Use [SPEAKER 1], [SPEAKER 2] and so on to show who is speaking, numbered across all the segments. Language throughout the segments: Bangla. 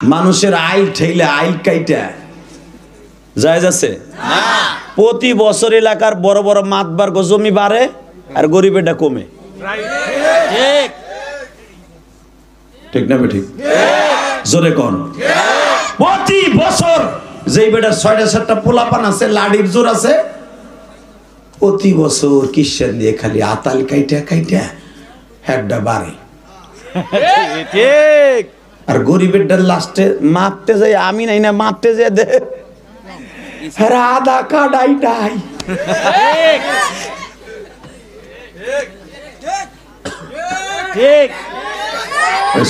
[SPEAKER 1] মানুষের আইল ঠেইলে আইল কাইটা জায়েজ আছে না। প্রতি বছর এলাকার বড় বড় মাতবার জমি বাড়ে আর গরিবেরটা কমে। ঠিক ঠিক না ঠিক? জোরে কোন? প্রতি বছর যেই বেটার ৬টা-৭টা পোলাপান আছে, লাড়ির জোর আছে, প্রতি বছর কিসেন দিয়ে খালি আতাল কাইটা কাইটা হেডটা বাড়ে। ঠিক। আর গরিবেরটা লাস্টে মাপতে যাই, আমি নাই না মাপতে যাই দে আধা কাটাইটাই। ঠিক।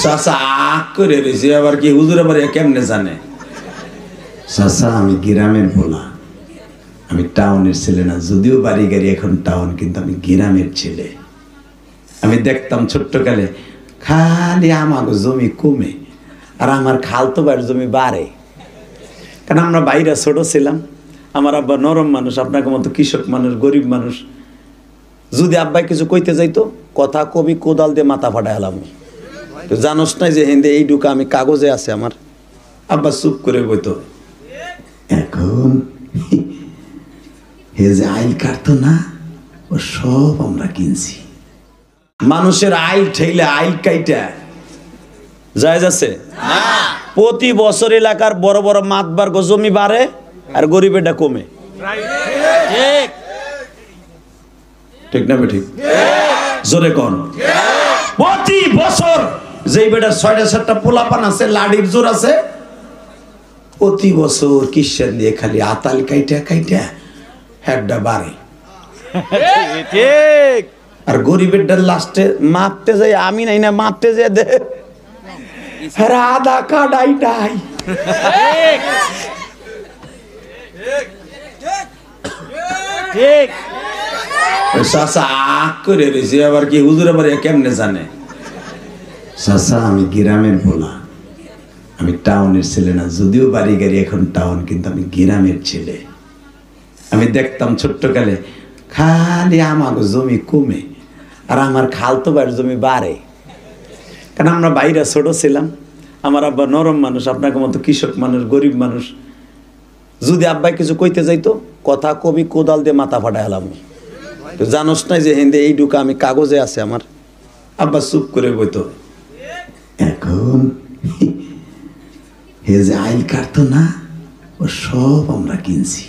[SPEAKER 1] চাচা আগ করে রয়েছে, আবার কি হুজুর আবার কেমনে জানে? চাচা আমি গ্রামের বলা, আমি টাউনের ছেলে না, যদিও বাড়ি গাড়ি এখন টাউন, কিন্তু আমি গ্রামের ছেলে। আমি দেখতাম ছোট্টকালে খালি আমার জমি কমে আর আমার খালতো বাড়ির জমি বাড়ে, কারণ আমরা বাইরে ছোট ছিলাম। আমার আব্বা নরম মানুষ, আপনাকে মতো কৃষক মানুষ, গরিব মানুষ। যদি আব্বাই কিছু কইতে যাইতো, কথা কবি কোদাল দিয়ে মাথা ফাটাই হলাম। তো জানোস নাই যে হিন্দে এই ঢুকা আমি কাগজে আছে আমার। আব্বা চুপ করে বইতো। এখন হে যে আইল কাটতো না, ও সব আমরা কিনছি। মানুষের আইল ঠেইলে আইল কাইটা জায়েজ আছে না। প্রতি বছর এলাকার বড় বড় মাতবার জমি বাড়ে আর গরিবেরটা কমে। ঠিক ঠিক না ঠিক? জোরে কোন? প্রতি বছর যেই বেটার ৬টা-৭টা পোলাপান আছে, লাড়ির জোর আছে, প্রতি বছর কিসেন দিয়ে খালি আতাল কাইটা কাইটা হেডটা বাড়ে। ঠিক। আর গরিবেরটা লাস্টে মাপতে যাই, আমি নাই না মাপতে যাই দে আধা কাটাইটাই। ঠিক। চাচা আগ করে রয়েছে, আবার কি হুজুর আবার কেমনে জানে? চাচা আমি গ্রামের বলা, আমি টাউনের ছেলে না, যদিও বাড়ি গাড়ি এখন টাউন, কিন্তু আমি গ্রামের ছেলে। আমি দেখতাম ছোট্টকালে খালি আমার জমি কমে আর আমার খালতো বাড়ির জমি বাড়ে, কারণ আমরা বাইরে ছোট ছিলাম। আমার আব্বা নরম মানুষ, আপনাকে মতো কৃষক মানুষ, গরিব মানুষ। যদি আব্বাই কিছু কইতে যাইতো, কথা কবি কোদাল দিয়ে মাথা ফাটাই হলাম। তো জানোস নাই যে হিন্দে এই ঢুকা আমি কাগজে আছে আমার। আব্বা চুপ করে বইতো। এখন হে যে আইল কাটতো না, ও সব আমরা কিনছি।